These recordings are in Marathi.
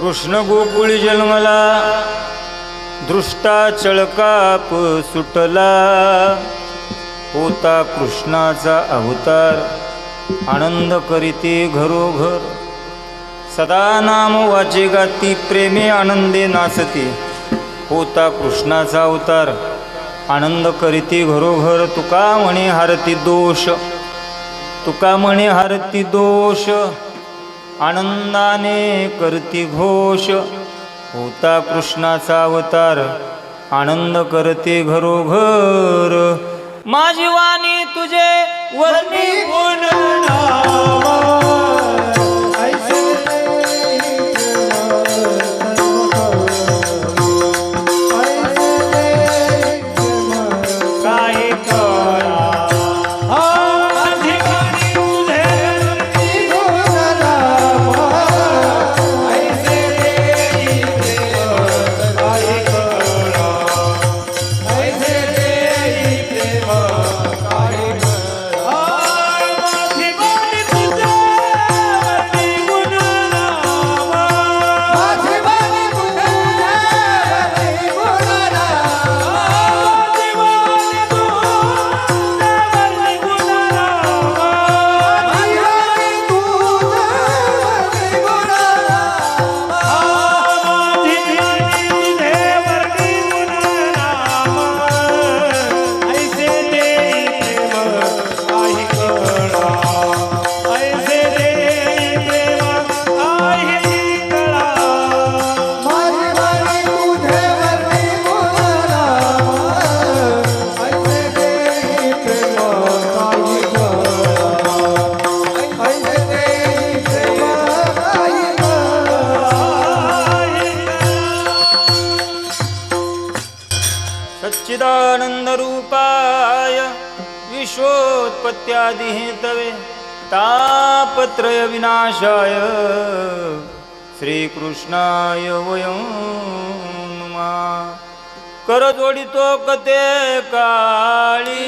कृष्ण गोकुळी जन्मला, दृष्टा चळकाप सुटला, होता कृष्णाचा अवतार, आनंद करीते घरोघर, सदा नाम वाचे गाती, प्रेमे आनंदे नाचते, होता कृष्णाचा अवतार, आनंद करीते घरोघर, तुका म्हणे हरती दोष, तुका म्हणे हरती दोष, आनंदाने करती घोष, होता कृष्णाचा अवतार, आनंद करते घरोघर, माझी वाणी तुझे वर्णी गुण नावा, सच्चिदानंद रूपाय विश्वोत्पत्त्यादि हेतवे तापत्रय विनाशाय श्रीकृष्णाय वयं नमः। कर जोडितो कते काळी,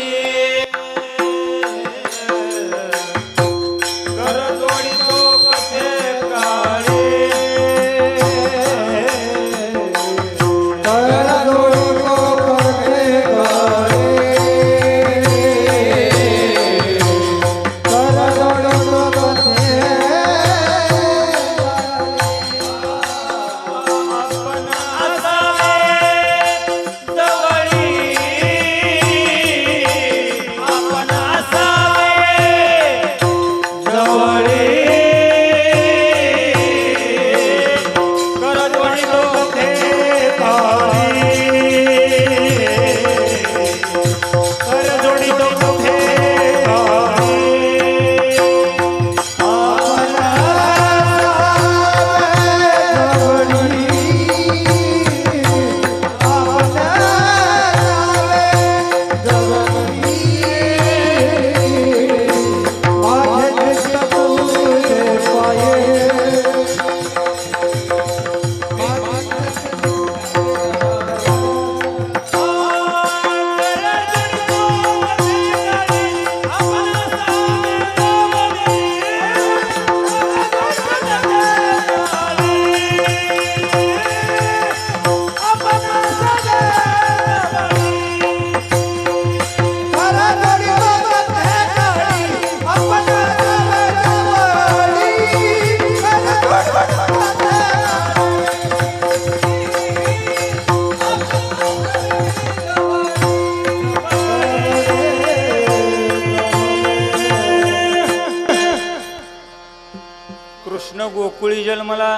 कृष्ण गोकुळी जन्मला,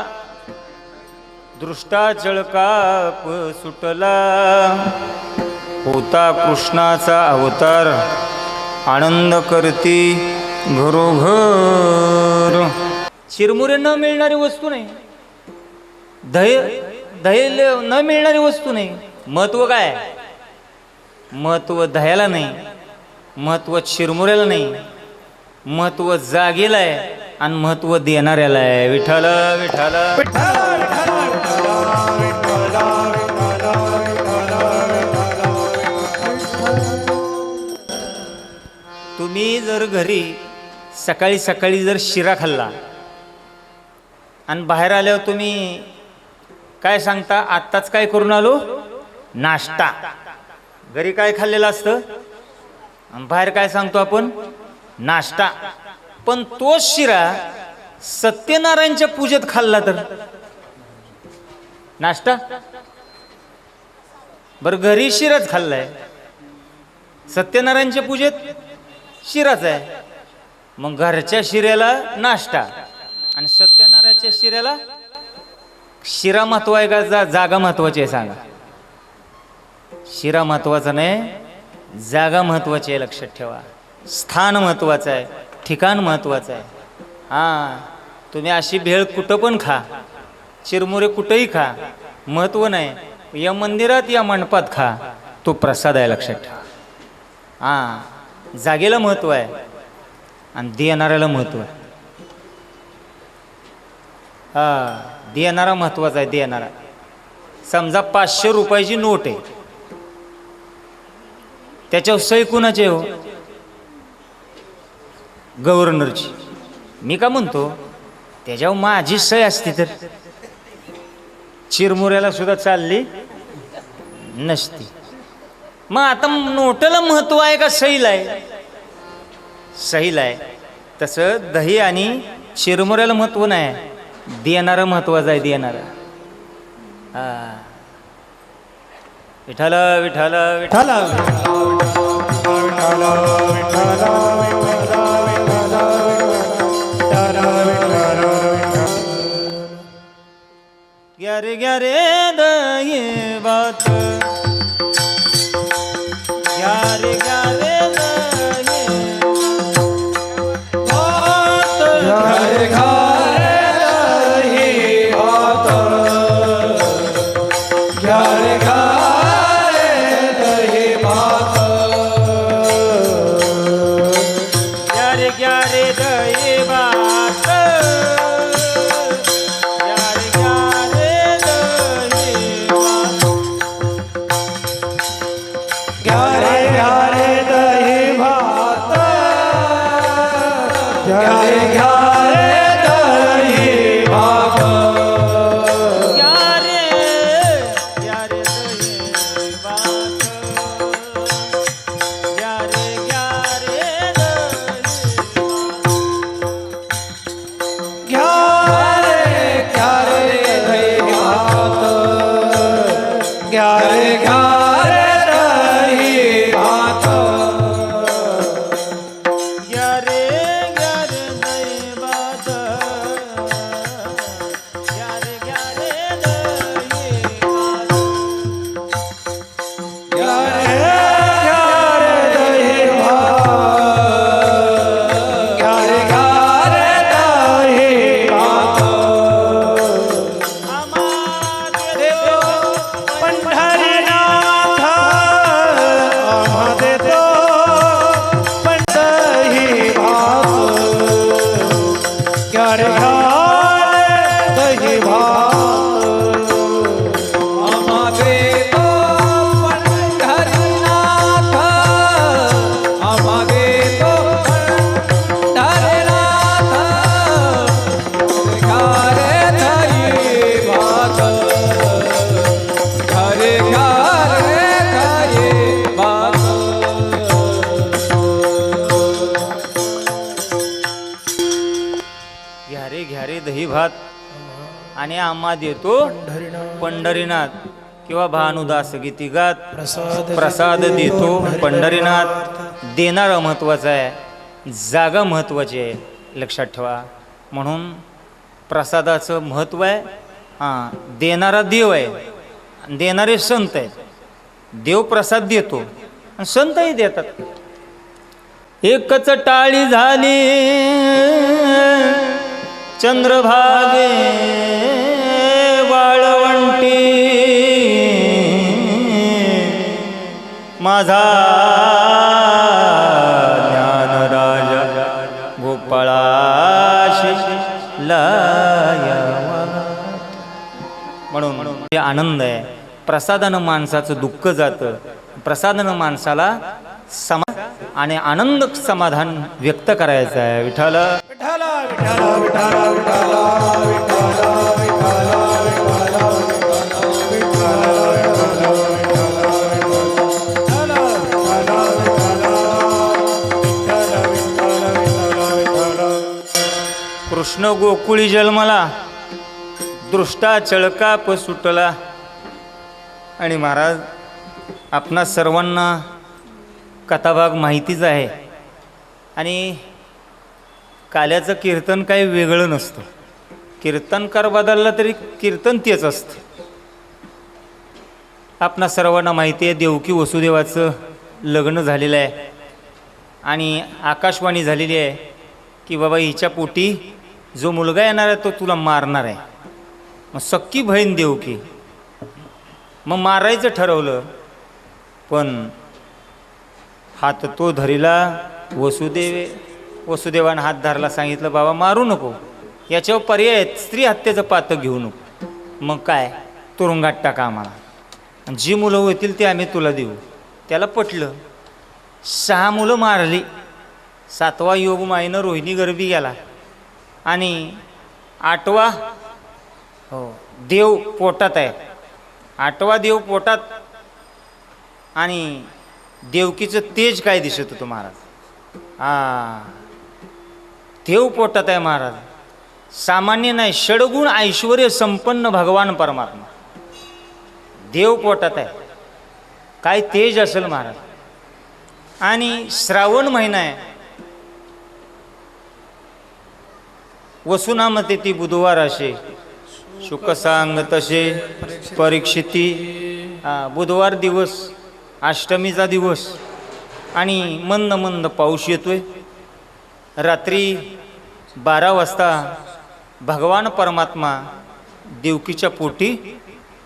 दृष्टा चळकाप सुटला, होता कृष्णाचा अवतार, आनंद करती घरोघर। चिरमुरे न मिळणारी वस्तू नाही, दह्य न मिळणारी वस्तू नाही। महत्व काय? महत्व दह्याला नाही, महत्व चिरमुऱ्याला नाही, महत्व जागेला आहे आणि महत्व देणाऱ्याला आहे। विठ्ठल विठ्ठल तुम्ही जर घरी सकाळी सकाळी जर शिरा खाल्ला आणि बाहेर आल्यावर तुम्ही काय सांगता आत्ताच काय करून आलो नाश्ता घरी काय खाल्लेलं असतं आणि बाहेर काय सांगतो आपण नाश्ता पण तोच शिरा सत्यनारायणच्या पूजेत खाल्ला तर नाश्ता बरं घरी शिराच खाल्लाय सत्यनारायणच्या पूजेत शिराच आहे मग घरच्या शिऱ्याला नाश्ता आणि सत्यनारायणच्या शिऱ्याला शिरा महत्व आहे का जागा महत्वाची आहे सांगा शिरा महत्वाचा नाही जागा महत्वाची आहे लक्षात ठेवा स्थान महत्वाचं आहे ठिकाण महत्वाचं आहे हां तुम्ही अशी भेळ कुठं पण खा चिरमुरे कुठंही खा महत्व नाही या मंदिरात या मंडपात खा तो प्रसाद आहे लक्षात ठेवा हां जागेला महत्व आहे आणि देणाऱ्याला महत्व आहे हां देणारा महत्वाचा आहे देणारा समजा 500 रुपयाची नोट आहे त्याच्यावर सही कुणाची हो गव्हर्नरची मी का म्हणतो त्याच्यावर माझी सही असती तर चिरमुऱ्याला सुद्धा चालली नसती मग आता नोटाला महत्व आहे का सहीला आहे सहीला आहे तसं दही आणि चिरमुऱ्याला महत्व नाही देणारं महत्वाचं आहे देणारं हा विठाल विठाल विठाल ग्यारे ग्यारे दये बात ग्यारे ग्यारे दये बात ग्यारे ग्यारे दये बात ग्यारे ग्यारे दये बात ग्यारे ग्यारे दये बात दही भात आणि आम्हा देतो पंढरीनाथ किंवा भानुदास गीतिगात प्रसाद देतो पंढरीनाथ देणारा महत्वाचा आहे जागा महत्वाची आहे लक्षात ठेवा म्हणून प्रसादाचं महत्व आहे हां देणारा देव आहे देणारे संत आहेत देव प्रसाद देतो आणि संतही देतात एकच टाळी झाली चंद्रभागे वाळवंटी माझा ज्ञानराजा गोपाळाशी लायावा म्हणून आनंद आहे प्रसादानं माणसाचं दुःख जातं प्रसादानं माणसाला आणि आनंद समाधान व्यक्त करायचं आहे विठ्ठल विठ्ठल विठ्ठल विठ्ठल विठ्ठल विठ्ठल विठ्ठल कृष्ण गोकुळी जन्मला, दृष्टा चळकाप सुटला. आणि महाराज आपणा सर्वांना कथाभाग माहितीच आहे. आणि काल्याचं कीर्तन काही वेगळं नसतं. कीर्तनकार बदलला तरी कीर्तन तेच असतं. आपणा सर्वांना माहिती आहे देवकी वसुदेवाचं लग्न झालेलं आहे आणि आकाशवाणी झालेली आहे की बाबा हिच्या पोटी जो मुलगा येणार आहे तो तुला मारणार आहे. मग सक्की बहीण देवकी मग मारायचं ठरवलं. पण हात तो धरीला वसुदेवानं हात धरला. सांगितलं बाबा मारू नको, याच्यावर पर्याय स्त्री हत्येचं पातक घेऊ नको. मग काय तुरुंगात टाका आम्हाला, जी मुलं होतील ते आम्ही तुला देऊ. त्याला पटलं. 6 मुलं मारली. 7वा योग माईनं रोहिणी गर्भी गेला आणि 8वा देव पोटात आहे. 8वा देव पोटात. आणि देवकीचं तेज काय दिसत होतं महाराज. देव पोटात आहे महाराज. सामान्य नाही, षडगुण ऐश्वर्य संपन्न भगवान परमात्मा देव पोटात आहे. काय तेज असेल महाराज. आणि श्रावण महिना आहे. वसुनामते ती बुधवार असे, शुक सांग तसे परीक्षिती. बुधवार दिवस, अष्टमीचा दिवस. आणि मंद मंद पाऊस येतोय. रात्री 12 वाजता भगवान परमात्मा देवकीच्या पोटी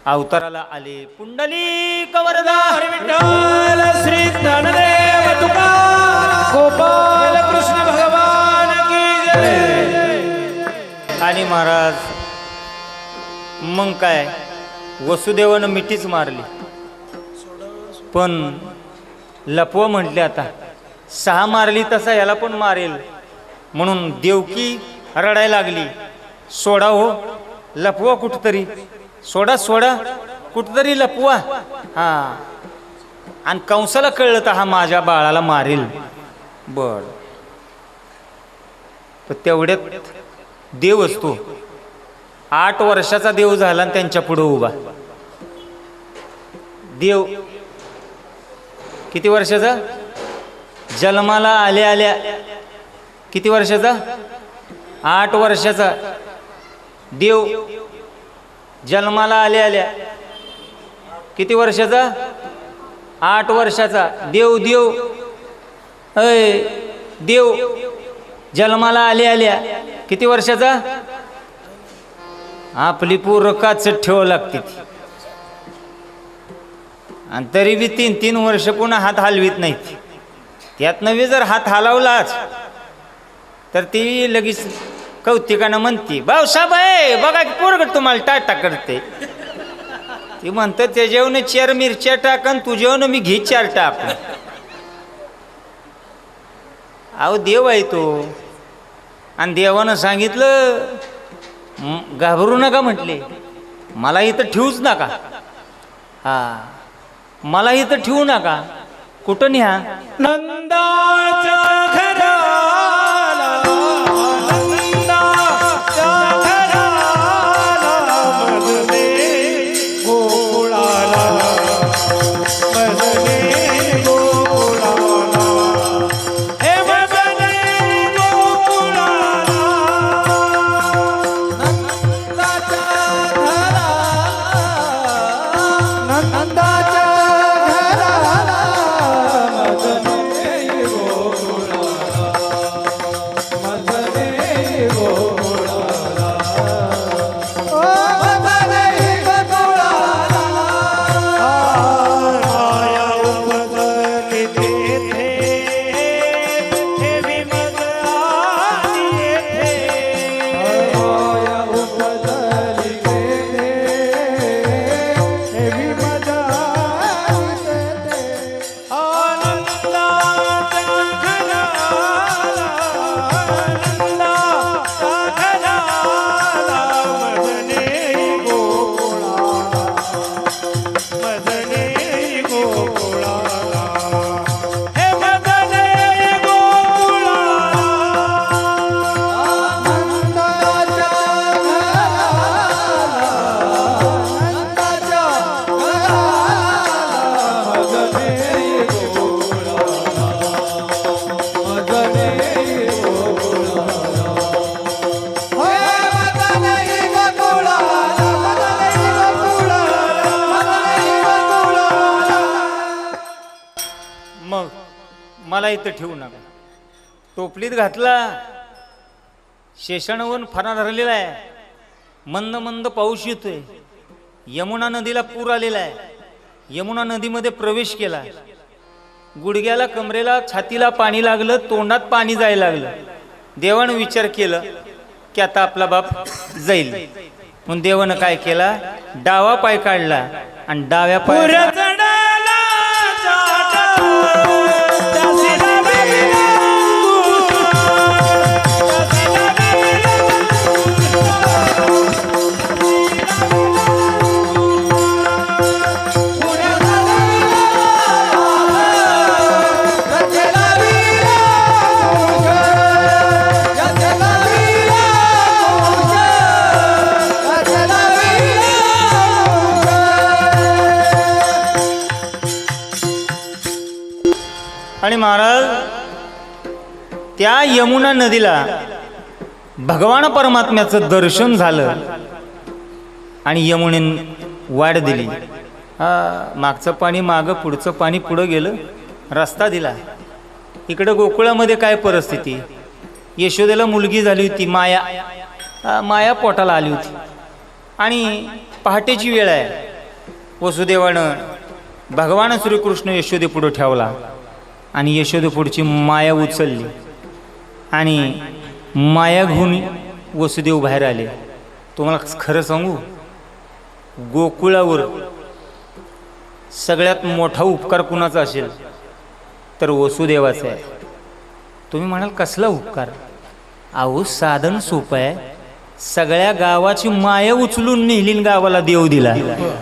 अवताराला आले. पुंडलिक वरदा विठ्ठल श्री ज्ञानदेव तुकाराम गोपाल कृष्ण भगवान की जय. आणि महाराज मग काय वसुदेवानं मिठीच मारली. पण लपवा म्हटले आता 6 मारली तसा याला पण मारेल म्हणून देवकी रडायला लागली. सोडा हो, लपवा कुठतरी, सोडा सोडा कुठतरी लपवा. आणि कंसाला कळलं तर हा माझ्या बाळाला मारेल. बर तेवढ्यात देव असतो 8 वर्षाचा देव झाला आणि त्यांच्या पुढे उभा. देव किती वर्षाचा? जन्माला आल्या आल्या किती वर्षाचा? 8 वर्षाचा देव. जन्माला आल्या आल्या किती वर्षाचा? 8 वर्षाचा देव. देव देव जन्माला आल्या आल्या किती वर्षाचा? आपली पूर काच ठेवावं लागते ती. आणि तरी बी 3-3 वर्ष पुन्हा हात हलवीत नाहीत. त्यात नव्हे जर हात हलवलाच तर ती लगेच कौतिकानं म्हणते भाऊसाहेब आहे बघा की पोरगं तुम्हाला टाटा करते. ती म्हणतं त्याच्यावरून 4 मिरच्या टाकन तुझ्यावरून मी घे 4 टाक. अहो देव आहे तो. आणि देवानं सांगितलं घाबरू नका म्हटले, मला इथं ठेवूच नका. मला इथं ठेवू नका. कुठं न्या? नंदाच्या घराला, नंदाच्या घराला मदने गोकुळाला, मदने गोकुळाला, हे मदने गोकुळाला. नंदाच्या घराला, नंदाच्या घराला मदने गोकुळाला. मला इथं ठेवू नका. टोपलीत घातला, शेषाणवरून फरार झालेला आहे. मंद मंद पाऊस येतोय. यमुना नदीला पूर आलेला आहे. यमुना नदीमध्ये प्रवेश केला. गुडघ्याला, कमरेला, छातीला पाणी लागलं, तोंडात पाणी जायला लागलं. देवानं विचार केलं की आता आपला बाप जाईल. म्हणून देवानं काय केला, डावा पाय काढला आणि डाव्या पाय आणि महाराज त्या यमुना नदीला भगवान परमात्म्याचं दर्शन झालं आणि यमुनेन वाढ दिली. मागचं पाणी मागं, पुढचं पाणी पुढं गेलं, रस्ता दिला. इकडं गोकुळामध्ये काय परिस्थिती, यशोदेला मुलगी झाली होती, माया पोटाला आली होती आणि पहाटेची वेळ आहे. वसुदेवानं भगवान श्रीकृष्ण यशोदे पुढं ठेवला आणि यशोदे पुढची माया उचलली आणि माया घेऊन वसुदेव बाहेर आले. तुम्हाला खरं सांगू, गोकुळावर सगळ्यात मोठा उपकार कुणाचा असेल तर वसुदेवाचा आहे. तुम्ही म्हणाल कसला उपकार? अहो साधन सोपं आहे. सगळ्या गावाची माया उचलून नेली गावाला देव दिला.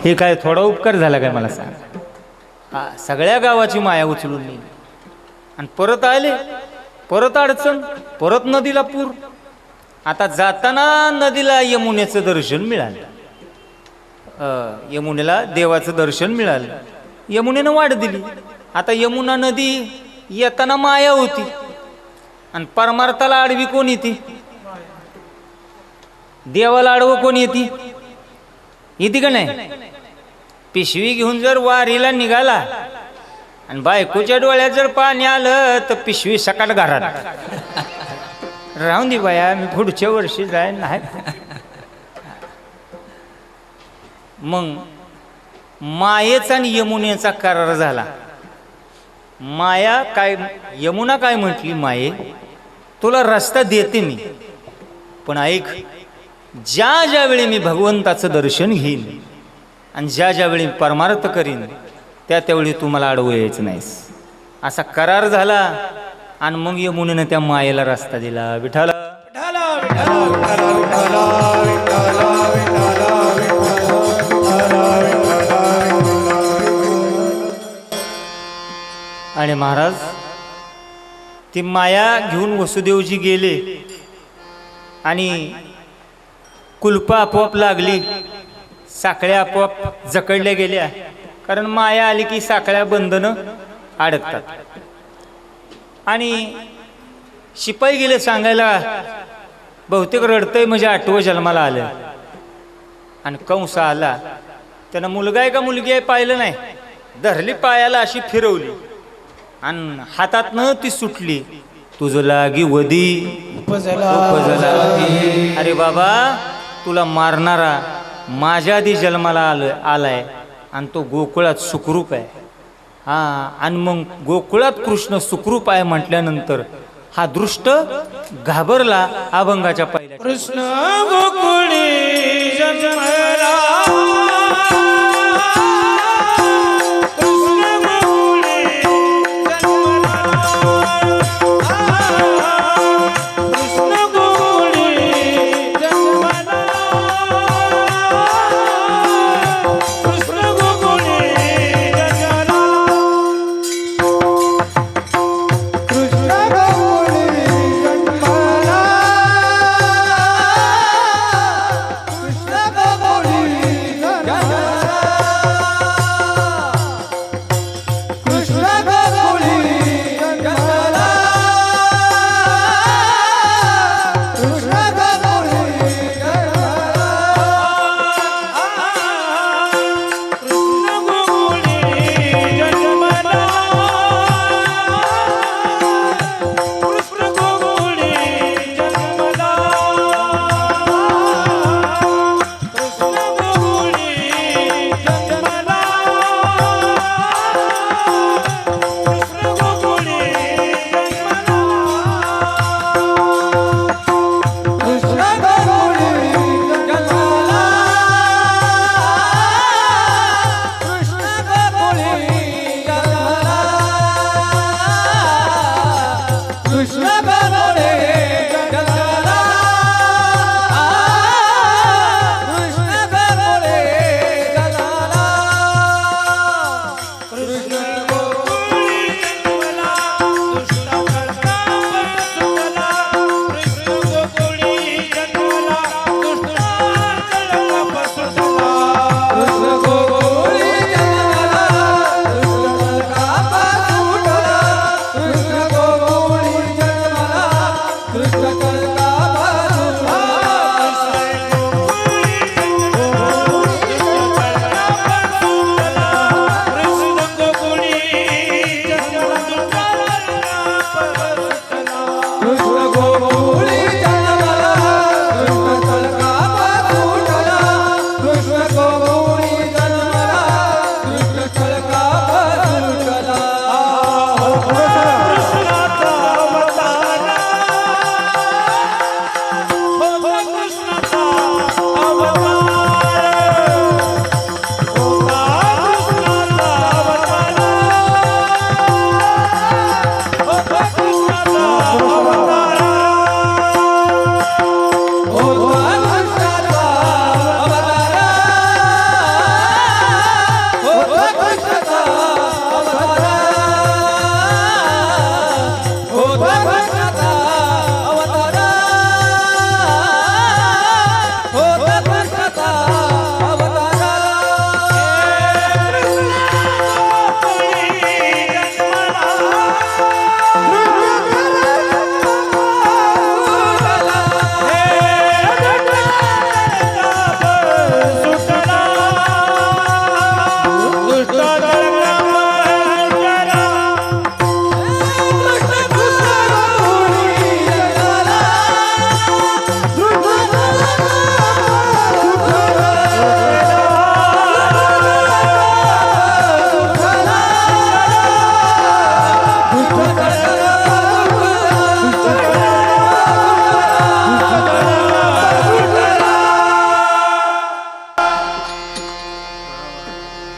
हे काय थोडा उपकार झाला काय मला सांग? सगळ्या गावाची माया उचलून नेली आणि परत आले, परत अडचण, परत नदीला पूर. आता जाताना नदीला यमुनेचं दर्शन मिळालं. यमुनेला देवाचं दर्शन मिळालं. यमुनेनं वाढ दिली. आता यमुना नदी येताना माया होती आणि परमार्थाला आडवी कोण येते? देवाला आडवं कोण येते? येते का नाही? पिशवी घेऊन जर वारीला निघाला आणि बायकोच्या डोळ्यात जर पाणी आलं तर पिशवी सकाळ घरात राहून दे बाया, मी पुढच्या वर्षी जाय नाही. मग मायेचा आणि यमुनेचा करार झाला. माया काय, यमुना काय म्हटली, माये तुला रस्ता देते मी, पण ऐक, ज्या ज्यावेळी मी भगवंताचं दर्शन घेईन आणि ज्या ज्यावेळी परमार्थ करीन त्या त्यावेळी तू मला अडवू यायचं नाहीस. असा करार झाला आणि मग यमुनेनं त्या मायेला रस्ता दिला. विठाला आणि महाराज ती माया घेऊन वसुदेवजी गेले आणि कुलपा आपोआप लागली, साखळ्या आपोआप जकडल्या गेल्या. कारण माया आली की साखळ्या बंधनं अडकतात. आणि शिपाई गेले सांगायला, बहुतेक रडतंय म्हणजे 8वं जन्माला आलं. आणि कंस आला, त्यानं मुलगा आहे का मुलगी आहे पाहिलं नाही, धरली पायाला अशी फिरवली आणि हातातनं ती सुटली. तुझं लागी वदी अरे बाबा, तुला मारणारा माझ्या आधी जन्माला आलाय आणि तो गोकुळात सुखरूप आहे. आणि मग गोकुळात कृष्ण सुखरूप आहे म्हटल्यानंतर हा दृष्ट घाबरला. अभंगाच्या पहिल्या कृष्ण गोकुळी जन्मला,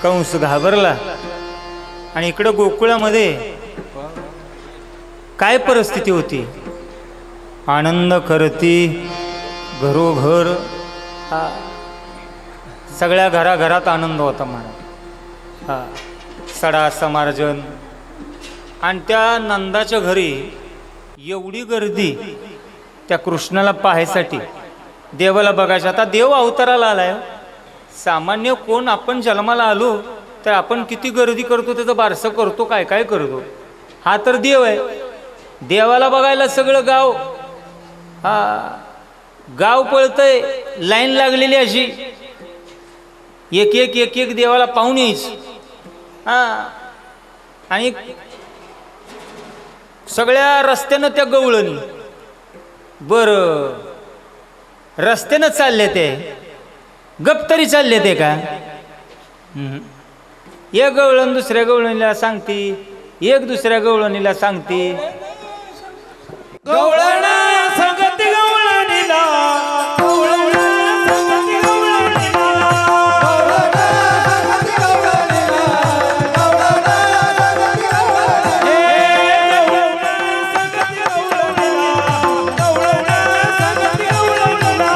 कंस घाबरला. आणि इकडं गोकुळामध्ये काय परिस्थिती होती. आनंद करती घरोघर. सगळ्या घराघरात आनंद होता मला. सडा समार्जन. आणि त्या नंदाच्या घरी एवढी गर्दी त्या कृष्णाला पाहायसाठी, देवाला बघायचं. आता देव अवताराला आलाय. सामान्य कोण आपण जन्माला आलो तर आपण किती गर्दी करतो, त्याचं बारसं करतो, काय काय करतो. हा तर देव आहे. देवाला बघायला सगळं गाव गाव पळतंय. लाईन लागलेली अशी. एक एक एक एक देवाला पाहून यायच. आणि सगळ्या रस्त्यानं त्या गवळणी. बरं, रस्त्यानं चालले ते, गप तरी चालले ते का. एक गवळण दुसऱ्या गवळणीला सांगती, एक दुसऱ्या गवळणीला सांगती. गवळणा संगती गवळणीला, गवळणा संगती गवळणीला, गवळणा संगती गवळणीला, गवळणा संगती गवळणीला, हे गवळणा संगती गवळणीला, गवळणा संगती गवळणीला,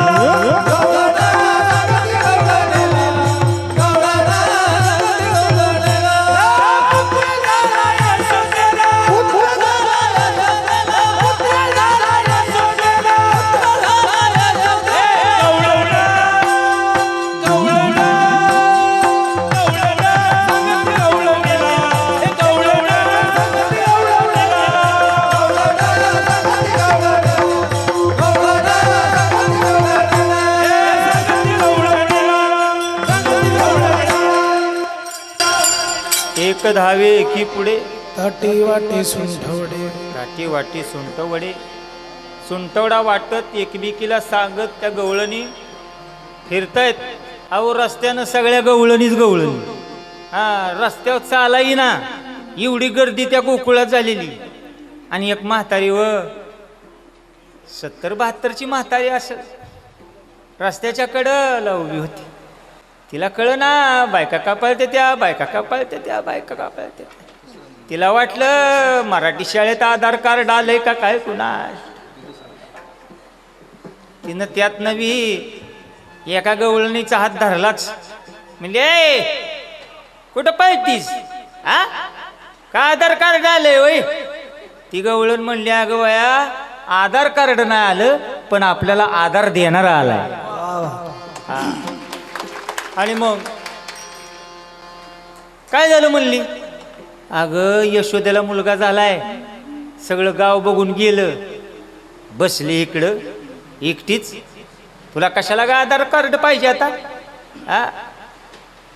गवळणा संगती गवळणीला, गवळणा संगती गवळणीला. एक धावे एकी पुढे, ताटी वाटी सुंठवडे, काठी वाटी सुंटवडे. सुंटवडा वाटत एकमेकीला सांगत त्या गवळणी फिरतायत. अहो रस्त्यानं सगळ्या गवळणीच गवळणी. रस्त्यावर चालाही ना, एवढी गर्दी त्या गोकुळात झालेली. आणि एक म्हातारी 70-72ची म्हातारी असं रस्त्याच्या कडेला उभी होती. तिला कळ ना, बायका का पळते त्या, बायका का पळते त्या, बायका का पळते. तिला वाटलं मराठी शाळेत आधार कार्ड आलंय का काय कुणा. तिनं त्यात नवी एका गवळणीचा हात धरलाच. म्हणजे कुठं पळतीस, का आधार कार्ड आलंय होय. ती गवळण म्हणली, अगं वया आधार कार्ड नाही आलं, पण आपल्याला आधार देणारा आलाय. आणि मग काय झालं म्हणली, अगं यशोदेला मुलगा झालाय. सगळं गाव बघून गेलं. बसली इकडं एकटीच. तुला कशाला गा आधार कार्ड पाहिजे आता.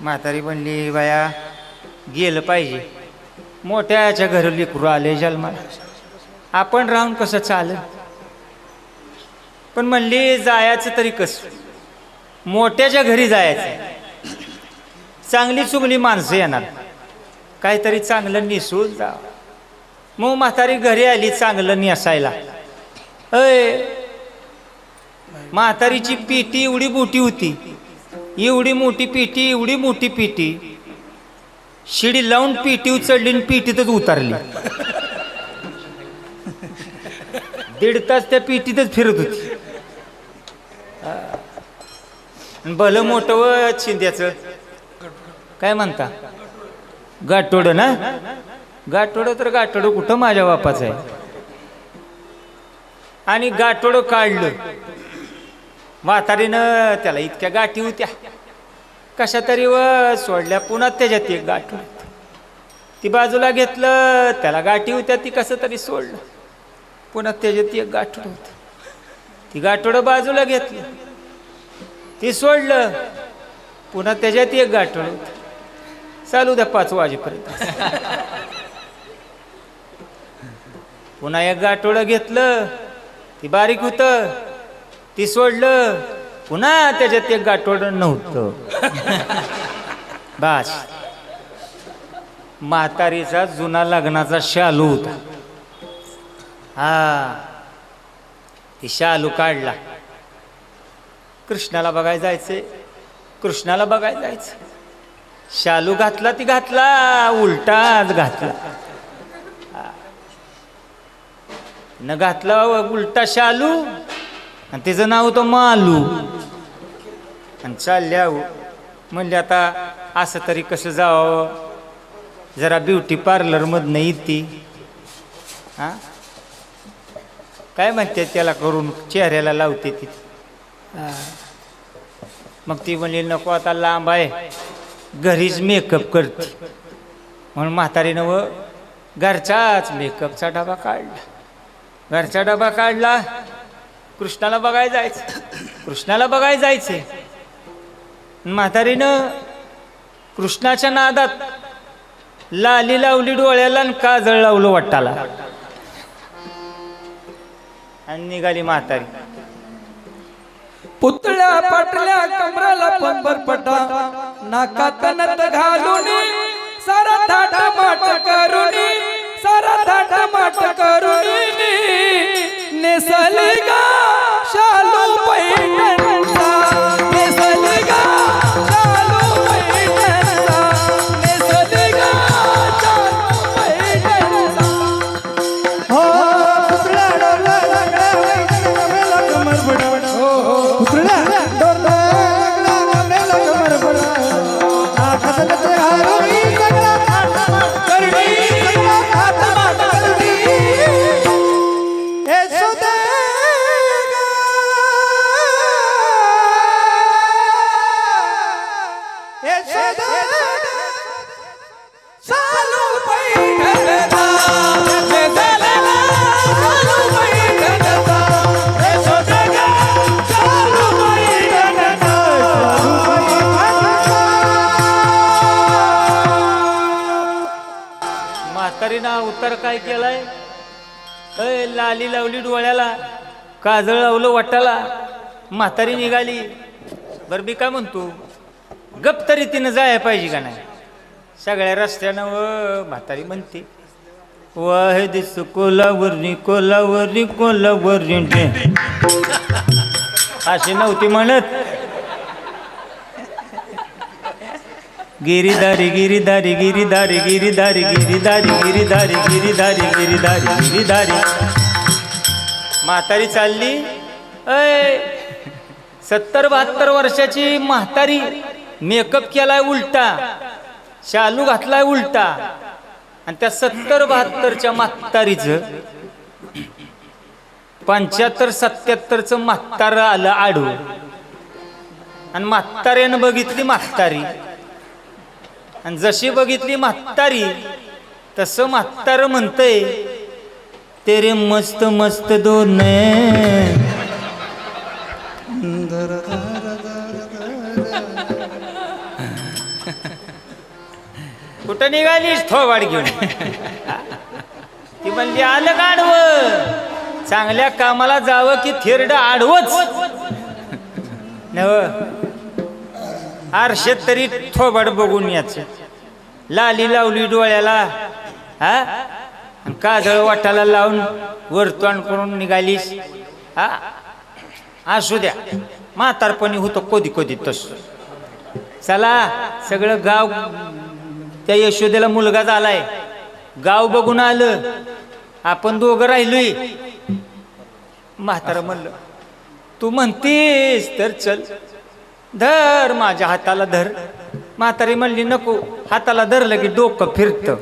म्हातारी म्हणली, बाया गेलं पाहिजे. मोठ्याच्या घरी लेकरू आले जन्माला, आपण राहून कसं चालेल. पण म्हणली जायचं तरी कसं, मोठ्याच्या घरी जायचं. चांगली चुंगली माणसं येणार, काहीतरी चांगलं निसून जा. मग म्हातारी घरी आली चांगलं नेसायला. म्हातारीची पेटी एवढी मोठी होती, एवढी मोठी पेटी, एवढी मोठी पेटी. शिडी लावून पेटी उचलली आणि पेटीतच उतरली. 1.5 तास त्या पेटीतच फिरत होती. भलं मोठं व शिंद्याचं काय म्हणता, गाठोड ना. गाठोड तर गाठोड कुठं माझ्या बापाचं आहे. आणि गाठोड काढलं म्हातारीनं. त्याला इतक्या गाठी होत्या, कशा तरी सोडल्या. पुन्हा त्याच्यात एक गाठ होती, ती बाजूला घेतलं. त्याला गाठी होत्या, ती कसं तरी सोडलं. पुन्हा त्याच्यात एक गाठोड होत, ती गाठोड बाजूला घेतलं, ती सोडलं. पुन्हा त्याच्यात एक गाठोड होत. चालू द्या 5 वाजेपर्यंत. पुन्हा एक गाठोड घेतलं, ती बारीक होतं, ती सोडलं. पुन्हा त्याच्यात एक गाठोड नव्हतं. बस म्हातारीचा जुना लग्नाचा शालू होता. ती शालू काढला. कृष्णाला बघायला जायचंय, कृष्णाला बघायला जायचं. शालू घातला ती घातला उलटाच घातला न घातला उलटा शालू आणि तिचं नाव होतं मालू आणि चालल्या म्हणले आता असं तरी कसं जावं जरा ब्युटी पार्लरमधनं येते हा काय म्हणते त्याला करून चेहऱ्याला लावते ती मग ती म्हणली नको आता लांब आहे घरीच मेकअप करते म्हणून म्हातारीनं व घरचाच मेकअपचा डबा काढला घरचा डबा काढला कृष्णाला बघायला जायचे म्हातारीनं कृष्णाच्या नादात लाली लावली डोळ्याला आणि काजळ लावलं वाटाला आणि निघाली म्हातारी पुतळ्या पाटल्या कमराला पंबरपटा नाकात नथ घालून सारा थाट माट करून सारा थाट माट करून नेसली गा शालू पैठणचा नेसली गा शालू पैठणचा नेसली गा शालू पैठणचा हो पुतळ्या डोला लागला कमरेला कमर बडबड हो पुतळ्या डोला लागला कमरेला कमर बडबड नाकात नथ घालून सगळा थाट माट करणी सगळा थाट माट करणी म्हातारीनं उतार काय केलाय लाली लावली डोळ्याला काजळ लावलं वाटाला म्हातारी निघाली बरं मी काय म्हणतो गप तरी तिनं जायला पाहिजे का नाही सगळ्या रस्त्यानं व म्हातारी म्हणते वाहे दिस कोलावरनी कोलावरनी कोलावरनी अशी नव्हती म्हणत गिरीदारी गिरीदारी गिरीदारी गिरीदारी गिरीदारी गिरीदारी गिरीदारी गिरीदारी गिरीदारी म्हातारी चालली 70-72 वर्षाची म्हातारी मेकअप केलाय उलटा शालू घातलाय उलटा आणि त्या 70-72च्या म्हातारीचं 75-77चं म्हातारं आलं आडवं आणि म्हाताऱ्यानं बघितली म्हातारी आणि जशी बघितली म्हातारी तसं म्हातारं म्हणतंय तेरे मस्त मस्त दोन कुठं निघालीस थोबाड घेऊन ती म्हणली आलं का आडवं चांगल्या कामाला जावं की थेरडं आडवच नव आरशेत तरी थोबाड बघून याच लाली लावली डोळ्याला हा काजळ वाटाला लावून वरतोंड करून निघालीस हा असू द्या म्हातारपणी होतो कधी कधी तस चला सगळं गाव त्या यशोदेला मुलगा झालाय गाव बघून आलं आपण दोघं राहिलोय म्हातारं म्हणलं तू म्हणतीस तर चल धर माझ्या हाताला धर म्हातारी म्हणली नको हाताला धरलं की डोकं फिरतं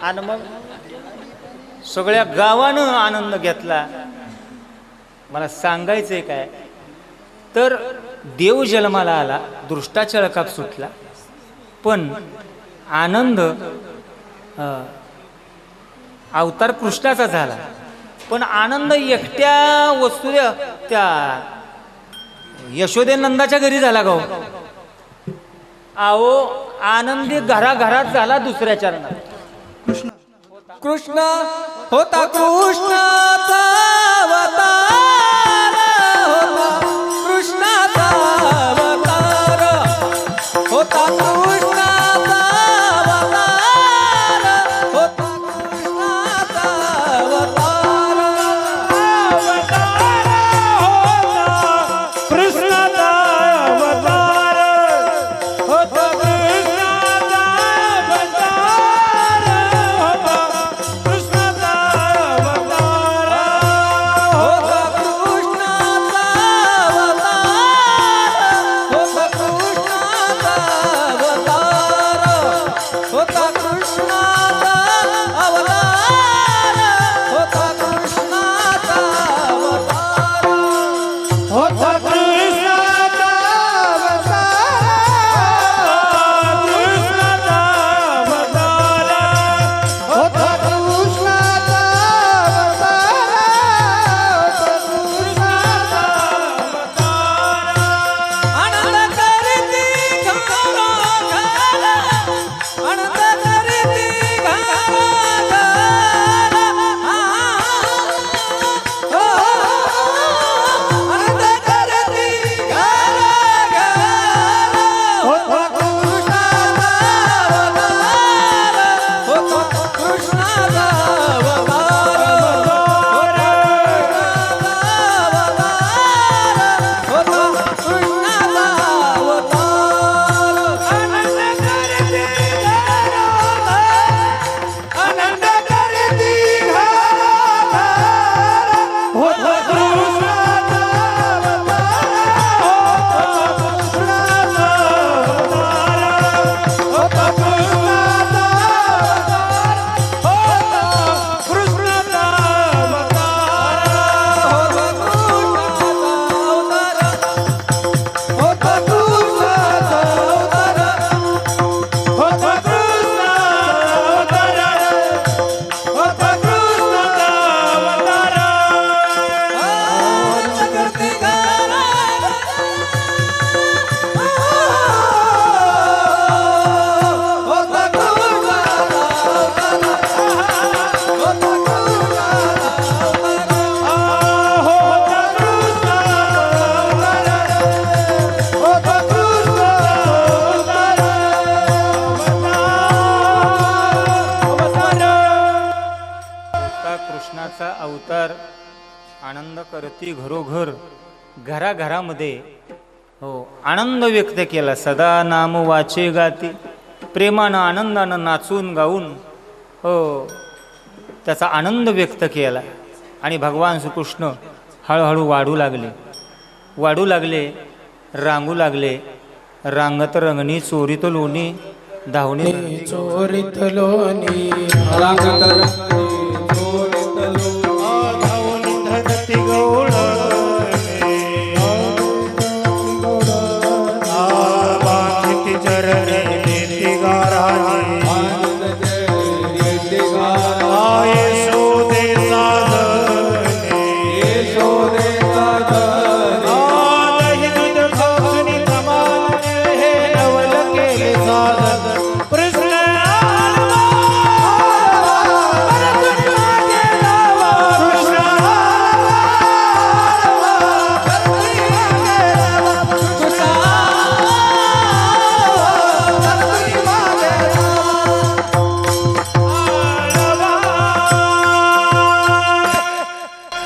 आणि मग सगळ्या गावानं आनंद घेतला मला सांगायचंय काय तर देव जन्माला आला दृष्टाचळकाप सुटला पण आनंद अवतार कृष्णाचा झाला पण आनंद एकट्या वस्तू त्या यशोदेनंदाच्या घरी झाला गाव आओ आनंदी घराघरात झाला दुसऱ्या चरणात कृष्ण होता कृष्णाचा अवतार होता कृष्णाचा अवतार होता कृष्णाचा अवतार होता कृष्णाचा अवतार अवतार होता कृष्णाचा अवतार अवतार आनंद करती घरोघर, घराघरामध्ये हो आनंद व्यक्त केला. सदा नाम वाचे गाती, प्रेमानं आनंदानं नाचून गाऊन हो त्याचा आनंद व्यक्त केला. आणि भगवान श्रीकृष्ण हळूहळू वाढू लागले, रांगू लागले. रांगत रंगणी चोरीत लोणी धावणी चोरीत लोणी रांगत रंगणी चोरीत लोणी धावून धरती गवळणे बांधिती चरणे नेती गाराने यशोदे साधने दही दूध खाऊनी प्रमाणे हे नवल केले साधन कृष्ण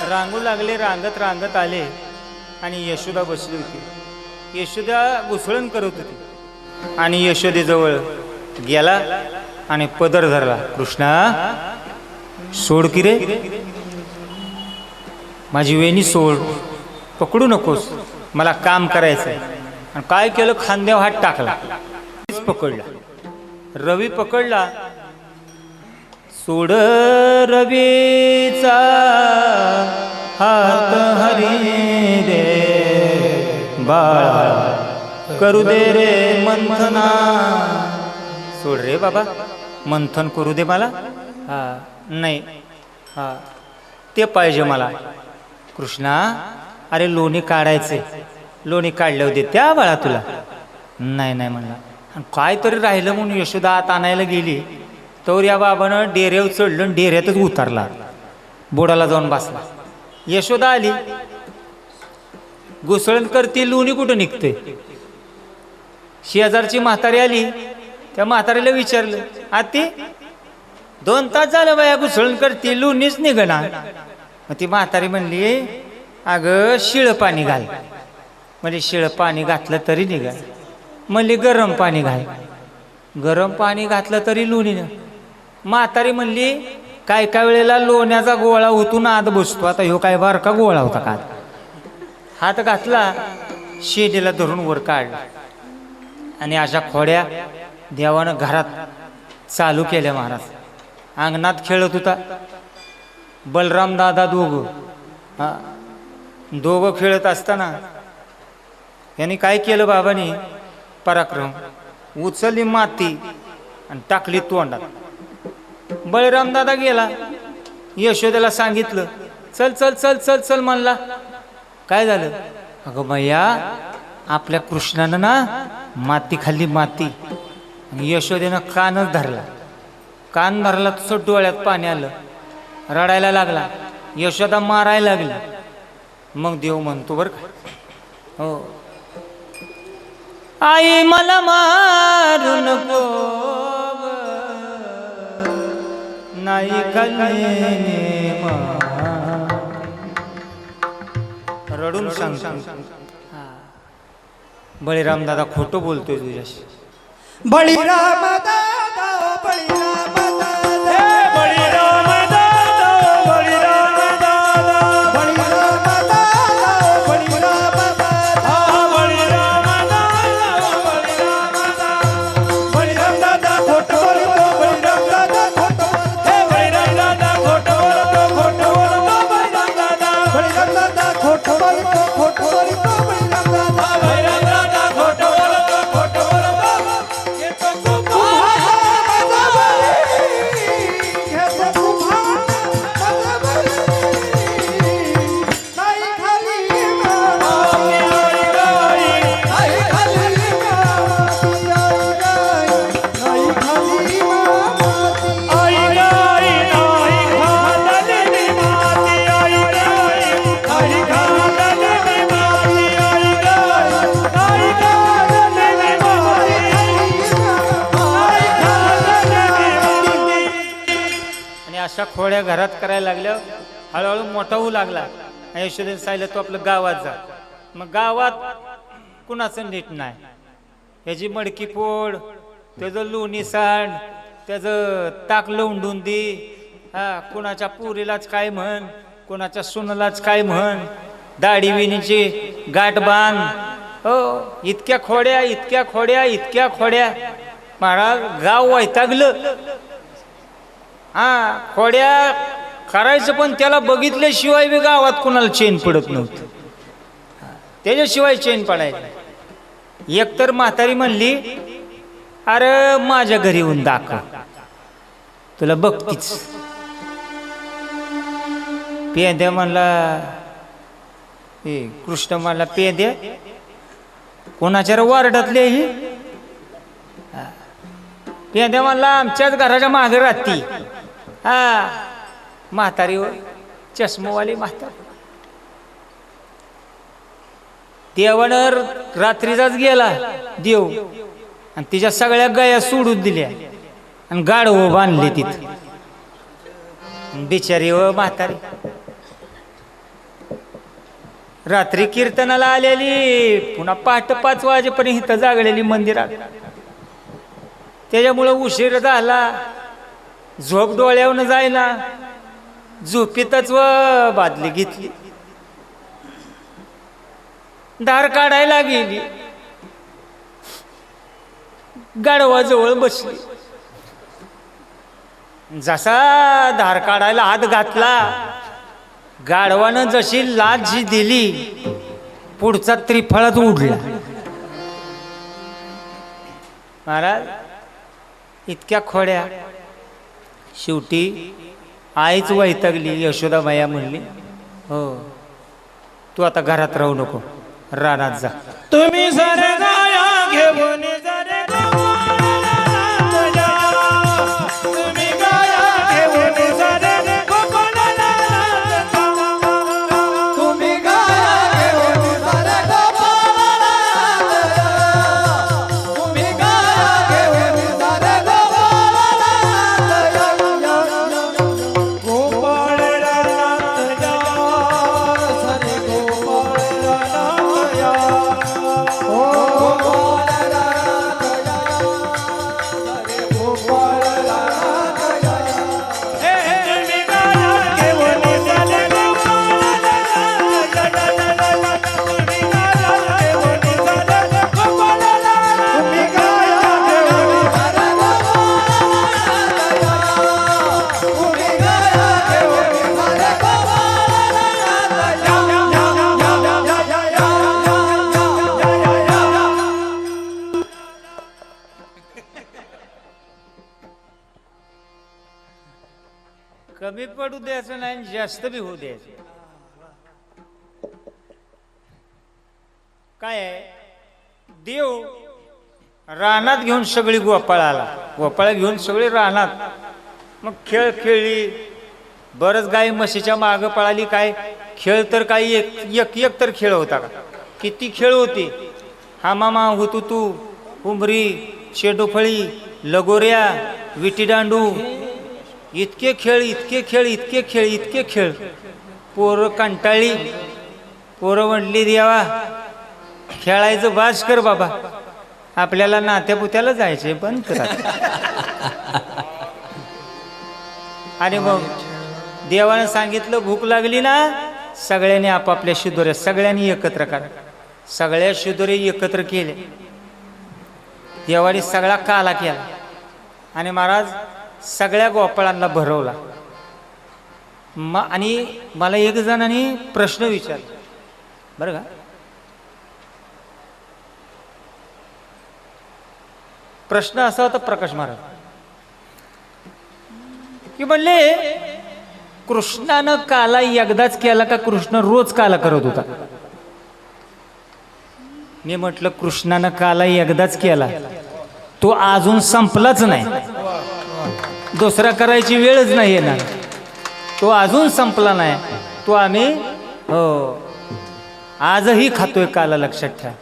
रांगू लागले. रांगत आले आणि यशोदा बसली होती. यशोदा घुसळण करत होती आणि यशोदेजवळ गेला आणि पदर धरला. कृष्णा सोड की रे, माझी वेणी सोड, पकडू नकोस, मला काम करायचं आहे. आणि काय केलं, खांद्यावर हात टाकला, पकडला. रवी पकडला. सोड रवीचा हात हरी रे बाळा, करू दे रे मंथना. सोड रे बाबा, मंथन करू दे मला. हा नाही, हा ते पाहिजे मला. कृष्णा अरे लोणी काढायचे, लोणी काढले होते त्या बाळा तुला. नाही म्हणला. आणि काय तरी राहिलं म्हणून यशोदा आत आणायला गेली, तर या बाबानं डेऱ्यावर चढलं, डेऱ्यातच उतरला, बोडाला जाऊन बसला. यशोदा आली, घुसळण करते, लोणी कुठं निघते. शेजारची म्हातारी आली, त्या म्हातारीला विचारलं, आती 2 तास झालं बाया घुसळण करते, लोणीच निघणार. मग ती म्हातारी म्हणली, अगं शिळं पाणी घाल. म्हणजे शिळं पाणी घातलं तरी निघाल. म्हणली गरम पाणी घाल. गरम पाणी घातलं तरी लोणी न. म्हातारी म्हणली, काय वेळेला लोण्याचा गोळा होतून आत बसतो. आता ह्यो काय बारका गोळा होता का. हात घातला, शेडीला धरून वर काढला आणि अशा खोड्या देवानं घरात चालू केल्या. महाराज अंगणात खेळत होता. बलराम दादा दोघं खेळत असताना यांनी काय केलं, बाबांनी पराक्रम उचलली माती आणि टाकली तोंडात. बळराम दादा गेला, यशोदेला सांगितलं, चल चल चल चल चल म्हणला. काय झालं, अगं मैया आपल्या कृष्णानं ना माती खाल्ली, माती. आणि यशोदेनं कानच धरला. कान धरला तसं डोळ्यात पाणी आलं, रडायला लागला. यशोदा मारायला लागली. मग देव म्हणतो बरं का, हो आई मला मारू नको नाही खाल्ली रडून सांगतो. बळीराम दादा खोटं बोलतोय तुझ्याशी. बळीराम दादा बळीराम दादा बळीराम दादा बळीराम दादा बळीराम दादा बळीराम दादा बळीराम दादा बळीराम दादा खोटं बोलतो बळीराम दादा खोटं बोलतो बळीराम दादा खोटं बोलतो बळीराम दादा बळीराम दादा खोटं बोलतो बळीराम दादा बळीराम दादा खोटं बोलतो येतो खूप अशा खोड्या घरात करायला लागल्या. हळूहळू मोठा होऊ लागला. यशोदेने सांगितलं तू आपलं गावात जा. मग गावात कुणाचं नीट नाही. ह्याची मडकी फोड, त्याचं लोणी सांड, त्याचं ताक लवंडून दे, हा कुणाच्या पुरीलाच काय म्हण, कुणाच्या सुनालाच काय म्हण, दाढी विणीची गाठ बांध. हो इतक्या खोड्या इतक्या खोड्या इतक्या खोड्या. महाराज गाव वैतागलं. हा खोड्या करायचं पण त्याला बघितल्याशिवाय बी गावात कुणाला चेन पडत नव्हतं. त्याच्याशिवाय चेन पडायचं. एकतर म्हातारी म्हणली अरे माझ्या घरी येऊन दाखव, तुला बघतीच. पेंद्या म्हणला कृष्ण म्हणला पेंद्या कोणाच्या वारडातले ही. पेंद्या म्हणला आमच्याच घराच्या मागे राहती. हा म्हातारी चष्मवाली म्हातारी. देवानं रात्रीचाच गेला देव आणि तिच्या सगळ्या गाया सोडून दिल्या आणि गाढवं बांधले तिथे. बिचारी व म्हातारी रात्री कीर्तनाला आलेली, पुन्हा पहाटे 5 वाजेपर्यंत इथं जागलेली मंदिरात. त्याच्यामुळं उशीर झाला. झोप डोळ्यावरनं जायला. झोपेतच व बादली घेतली, धार काढायला गेली. गाढवाजवळ बसली. जसा धार काढायला हात घातला, गाढवानं जशी लाज जी दिली, पुढचा त्रिफळाच उडला. महाराज इतक्या खोड्या. शेवटी आईच वैतागली. यशोदाबाया म्हणली हो तू आता घरात राहू नको, रानात जा. तुम्ही सारे गाया घेऊन सारे तुम्ही गाया घेऊन सारे गोपाळाला तुम्ही गाया घेऊन सारे गोपाळाला, तुम्ही गाया घेऊन सारे गोपाळाला, गोपाळाला जा सारे गोपाळाला या. तुम्ही गाया घेऊन सारे गोपाळाला तुम्ही गाया घेऊन सारे गोपाळाला तुम्ही गाया घेऊन कमी पडू द्यायचं नाही, जास्त बी होऊ द्यायचं. काय आहे, देव रानात घेऊन सगळी गोपाळाला, गोपाळा घेऊन सगळी रानात. मग खेळ खेळली. बरंच गाय म्हशीच्या मागं पळाली. काय खेळ तर काही एक तर खेळ होता का? किती खेळ होते. हामामा, हुतुतू, उमरी, शेडोफळी, लगोऱ्या, विटीदांडू, इतके खेळ इतके खेळ इतके खेळ इतके खेळ. पोरं कंटाळली. पोरं म्हणली देवा खेळायचं बास कर बाबा, आपल्याला नात्यापुत्याला जायचे बंद करा. आणि मग देवानं सांगितलं भूक लागली ना, सगळ्यांनी आपापल्या शिदोऱ्या सगळ्यांनी एकत्र करा. सगळ्या शिदोरे एकत्र केले. देवाने सगळा काला केला आणि महाराज सगळ्या गोपाळांना भरवला. आणि मला एक जणांनी प्रश्न विचारला बरं का. प्रश्न असा होता प्रकाश महाराज की म्हणले कृष्णानं काला एकदाच केला का कृष्ण रोज काला करत होता? मी म्हटलं कृष्णानं काला एकदाच केला, तो अजून संपलाच नाही. दुसरा करायची वेळच नाही येणार. तो अजून संपला नाही. तो आम्ही हो आजही खातोय काला, लक्षात ठेवा.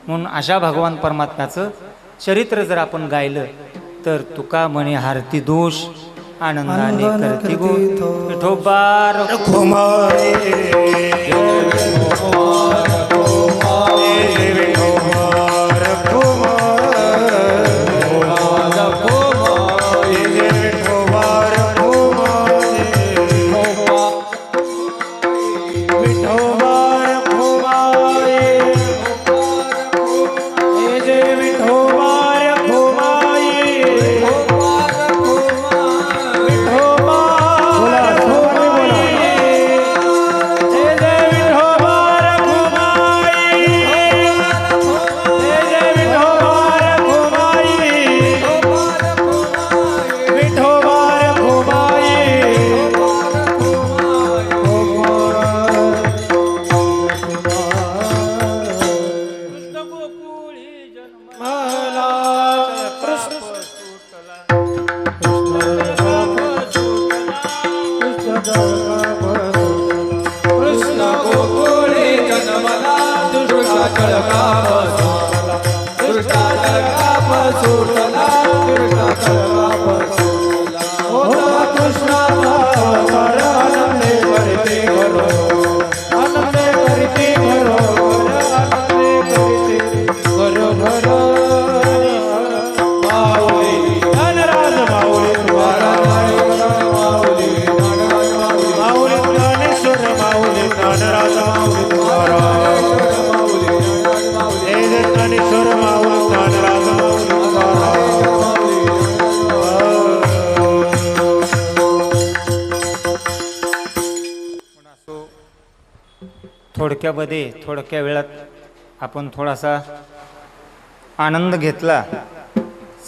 म्हणून अशा भगवान परमात्म्याचं चरित्र जर आपण गायलं तर तुका म्हणे हारती दोष आनंदाने आनंदाने करती गो करती तो. विठोबा रखो. घुमाए थोडक्यामध्ये थोडक्या वेळात आपण थोडासा आनंद घेतला.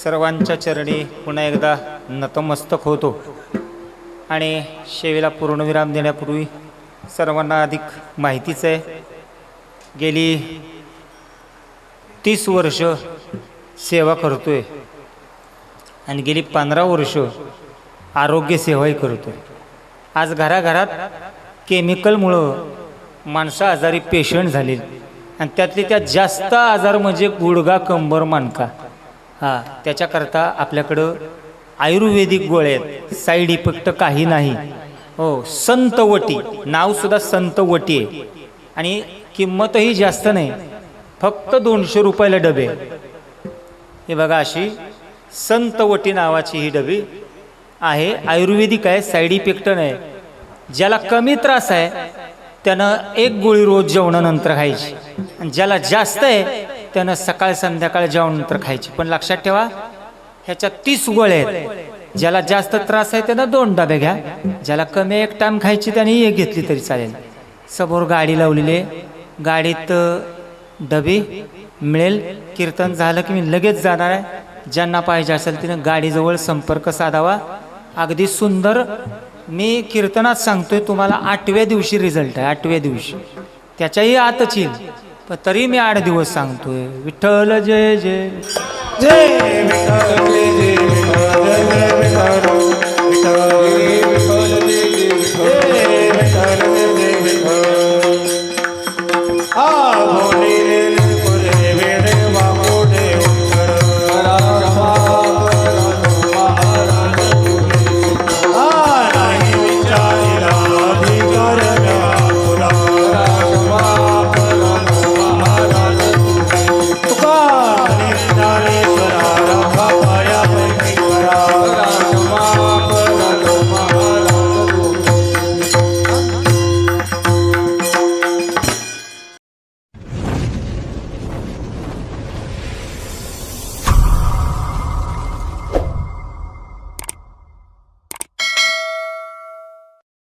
सर्वांच्या चरणी पुन्हा एकदा नतमस्तक होतो आणि शेवेला पूर्णविराम देण्यापूर्वी सर्वांना अधिक माहितीच आहे. गेली 30 वर्ष सेवा करतोय आणि गेली 15 वर्ष आरोग्य सेवाही करतोय. आज घराघरात केमिकलमुळं माणसं आजारी पेशंट झाली आणि त्यातली त्यात जास्त आजार म्हणजे गुडघा कंबर मानका. त्याच्याकरता आपल्याकडं आयुर्वेदिक गोळ्या आहेत, साईड इफेक्ट काही नाही. हो, संतवटी नावसुद्धा संतवटी आहे आणि किंमतही जास्त नाही, फक्त 200 रुपयाला डबे. हे बघा, अशी संतवटी नावाची ही डबी आहे, आयुर्वेदिक आहे, साईड इफेक्ट नाही. ज्याला कमी त्रास आहे त्यानं एक गोळी रोज जेवणानंतर खायची आणि ज्याला जास्त आहे त्यानं सकाळ संध्याकाळ जेवणानंतर खायची. पण लक्षात ठेवा, ह्याच्या 30 गोळ्या आहेत. ज्याला जास्त त्रास आहे त्यानं 2 डबे घ्या, ज्याला कमी एक टाइम खायची त्याने एक घेतली तरी चालेल. समोर गाडी लावलेली आहे, गाडीत डबे मिळेल. कीर्तन झालं की मी लगेच जाणार आहे. ज्यांना पाहिजे असेल तिनं गाडीजवळ संपर्क साधावा. अगदी सुंदर. मी कीर्तनात सांगतोय तुम्हाला 8व्या दिवशी रिझल्ट आहे, 8व्या दिवशी. त्याच्याही आतच येईल, पण तरी मी 8 दिवस सांगतोय. विठ्ठल जय जय जय विठ्ठल जय जय विठ्ठल जय जय